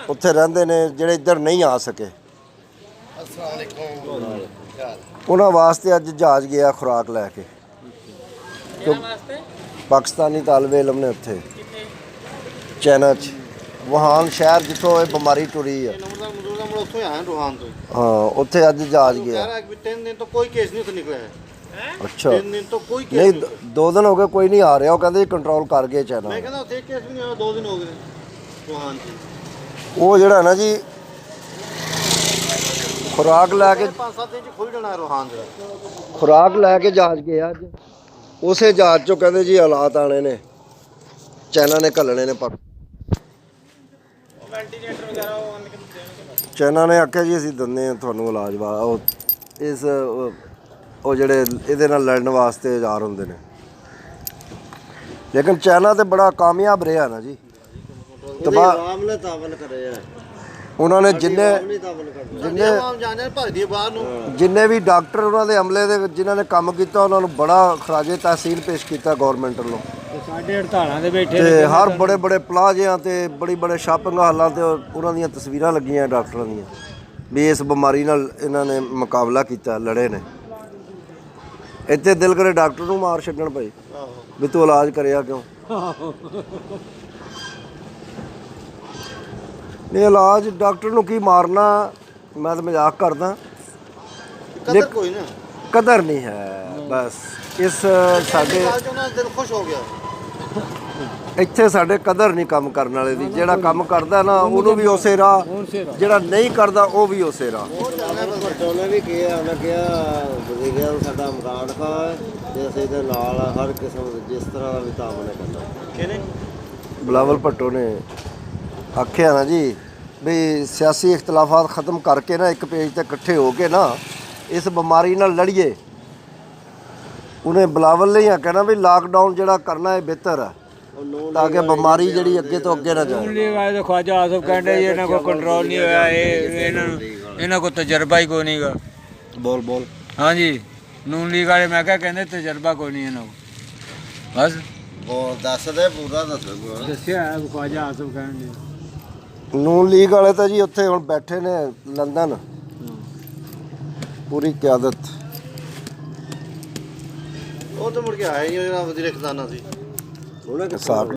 ਉੱਥੇ ਰਹਿੰਦੇ ਨੇ ਜਿਹੜੇ ਇੱਧਰ ਨਹੀਂ ਆ ਸਕੇ। ਉਹਨਾਂ ਵਾਸਤੇ ਅੱਜ ਜਹਾਜ਼ ਗਿਆ ਖੁਰਾਕ ਲੈ ਕੇ। ਪਾਕਿਸਤਾਨੀ ਤਾਲਬੇ ਇਲਮ ਨੇ ਉੱਥੇ ਚਾਈਨਾ 'ਚ ਵੁਹਾਨ ਸ਼ਹਿਰ ਜਿੱਥੋਂ ਇਹ ਬਿਮਾਰੀ ਟੁਰੀ ਹੈ। ਹਾਂ ਉੱਥੇ ਅੱਜ ਜਹਾਜ਼ ਗਿਆ। 3 ਦਿਨ ਤੋਂ ਕੋਈ ਕੇਸ ਨਹੀਂ ਉੱਥੇ ਨਿਕਲਿਆ ਹੈ। ਅੱਛਾ 3 ਦਿਨ ਤੋਂ ਕੋਈ ਕੇਸ ਨਹੀਂ 2 ਦਿਨ ਹੋ ਗਏ ਕੋਈ ਨਹੀਂ ਆ ਰਿਹਾ। ਉਹ ਕਹਿੰਦੇ ਕੰਟਰੋਲ ਕਰ ਗਏ ਚਾਈਨਾ। ਮੈਂ ਕਹਿੰਦਾ ਉੱਥੇ ਕੇਸ ਵੀ ਨਹੀਂ ਹੋਇਆ 2 ਦਿਨ ਹੋ ਗਏ ਵੁਹਾਨ 'ਚ। ਉਹ ਜਿਹੜਾ ਨਾ ਜੀ ਖੁਰਾਕ ਲੈ ਕੇ 5-7 ਦਿਨ 'ਚ ਖੁੱਲ ਜਾਣਾ ਵੁਹਾਨ ਦਾ। ਖੁਰਾਕ ਲੈ ਕੇ ਜਹਾਜ਼ ਗਿਆ ਅੱਜ। ਉਸੇ ਜਹਾਜ਼ 'ਚੋਂ ਕਹਿੰਦੇ ਜੀ ਹਾਲਾਤ ਆਣੇ ਨੇ ਚਾਈਨਾ ਨੇ ਘੱਲਣੇ ਨੇ। ਚਾਈਨਾ ਨੇ ਆਖਿਆ ਜੀ ਅਸੀਂ ਦਿੰਦੇ ਹਾਂ ਤੁਹਾਨੂੰ ਇਲਾਜ ਉਹ ਜਿਹੜੇ ਇਹਦੇ ਨਾਲ ਲੜਨ ਵਾਸਤੇ ਹਜ਼ਾਰ ਹੁੰਦੇ ਨੇ। ਲੇਕਿਨ ਚਾਈਨਾ ਤੇ ਬੜਾ ਕਾਮਯਾਬ ਰਿਹਾ ਨਾ ਜੀ। ਉਹਨਾਂ ਨੇ ਜਿੰਨੇ ਵੀ ਡਾਕਟਰ ਉਹਨਾਂ ਦੇ ਅਮਲੇ ਦੇ ਵਿੱਚ ਜਿਨ੍ਹਾਂ ਨੇ ਕੰਮ ਕੀਤਾ ਉਹਨਾਂ ਨੂੰ ਬੜਾ ਖਰਾਜੇ ਤਹਿਸੀਨ ਪੇਸ਼ ਕੀਤਾ ਗੌਰਮੈਂਟ ਵੱਲੋਂ। ਸਾਡੇ ਹੜਤਾਲਾਂ ਦੇ ਬੈਠੇ ਤੇ ਹਰ ਬੜੇ ਬੜੇ ਪਲਾਜ਼ਿਆਂ ਤੇ ਬੜੇ ਸ਼ਾਪਿੰਗ ਹਾਲਾਂ ਤੇ ਉਹਨਾਂ ਦੀਆਂ ਤਸਵੀਰਾਂ ਲੱਗੀਆਂ ਡਾਕਟਰਾਂ ਦੀਆਂ ਵੀ ਇਸ ਬਿਮਾਰੀ ਨਾਲ ਇਹਨਾਂ ਨੇ ਮੁਕਾਬਲਾ ਕੀਤਾ, ਲੜੇ ਨੇ। ਇੱਥੇ ਦਿਲ ਕਰੇ ਡਾਕਟਰ ਨੂੰ ਮਾਰ ਛੱਡਣ ਭਾਈ ਵੀ ਤੂੰ ਇਲਾਜ ਕਰਿਆ ਕਿਉਂ। ਨਹੀਂ ਇਲਾਜ ਡਾਕਟਰ ਨੂੰ ਕੀ ਮਾਰਨਾ। ਮੈਂ ਤਾਂ ਮਜ਼ਾਕ ਕਰਦਾ। ਕਦਰ ਨਹੀਂ ਹੈ ਬਸ। ਇਸ ਸਾਡੇ ਦਿਲ ਖੁਸ਼ ਹੋ ਗਿਆ। ਇੱਥੇ ਸਾਡੇ ਕਦਰ ਨਹੀਂ ਕੰਮ ਕਰਨ ਵਾਲੇ ਦੀ। ਜਿਹੜਾ ਕੰਮ ਕਰਦਾ ਨਾ ਉਹਨੂੰ ਵੀ ਉਸੇ ਰਾਹ, ਜਿਹੜਾ ਨਹੀਂ ਕਰਦਾ ਉਹ ਵੀ ਉਸੇ ਰਾਹ। ਉਹਨੇ ਵੀ ਕਿਹਾ, ਉਹਨੇ ਕਿਹਾ ਸਾਡਾ ਇਮਰਾਨ ਖਾਨ ਤੇ ਅਸੀਂ ਇਹਦੇ ਨਾਲ ਹਰ ਕਿਸਮ ਜਿਸ ਤਰ੍ਹਾਂ ਦਾ ਵੀ ਤਾਮਨ ਕਰਨਾ। ਬਿਲਾਵਲ ਭੁੱਟੋ ਨੇ ਆਖਿਆ ਨਾ ਜੀ ਵੀ ਸਿਆਸੀ ਇਖਤਲਾਫਾਤ ਖਤਮ ਕਰਕੇ ਨਾ ਇੱਕ ਪੇਜ ਤੇ ਇਕੱਠੇ ਹੋ ਕੇ ਨਾ ਇਸ ਬਿਮਾਰੀ ਨਾਲ ਲੜੀਏ। ਉਹਨੇ ਬਿਲਾਵਲ ਲਈ ਆਖਿਆ ਨਾ ਵੀ ਲਾਕਡਾਊਨ ਜਿਹੜਾ ਕਰਨਾ ਇਹ ਬਿਹਤਰ ਹੈ ਤਾਂ ਕਿ ਬਿਮਾਰੀ ਜਿਹੜੀ ਅੱਗੇ ਤੋਂ ਅੱਗੇ ਨਾ ਜਾਏ। ਖਵਾਜਾ ਆਸਫ ਕਹਿੰਦੇ ਇਹਨਾਂ ਕੋਲ ਕੰਟਰੋਲ ਨਹੀਂ ਹੋਇਆ। ਇਹਨਾਂ ਕੋਲ ਤਜਰਬਾ ਹੀ ਕੋਈ ਨਹੀਂਗਾ। ਬੋਲ ਹਾਂਜੀ ਨੂਨ ਲੀਗ ਵਾਲੇ ਮੈਂ ਕਿਹਾ ਕਹਿੰਦੇ ਤਜਰਬਾ ਕੋਈ ਨਹੀਂ ਇਹਨਾਂ ਕੋਲ। ਬਸ ਹੋਰ ਦੱਸ ਦੇ ਪੂਰਾ ਦੱਸਿਆ ਖਵਾਜਾ ਆਸਫ ਕਹਿੰਦੇ। ਨੂਨ ਲੀਗ ਵਾਲੇ ਤਾਂ ਜੀ ਉੱਥੇ ਹੁਣ ਬੈਠੇ ਨੇ ਲੰਦਨ ਪੂਰੀ ਕਿਆਦਤ। ਉਹ ਤਾਂ ਮੁੜ ਕੇ ਆਇਆ ਹੀ ਜਿਹੜਾ ਵਜ਼ੀਰ ਖਜ਼ਾਨਾ ਸੀ। ਉਹਨੇ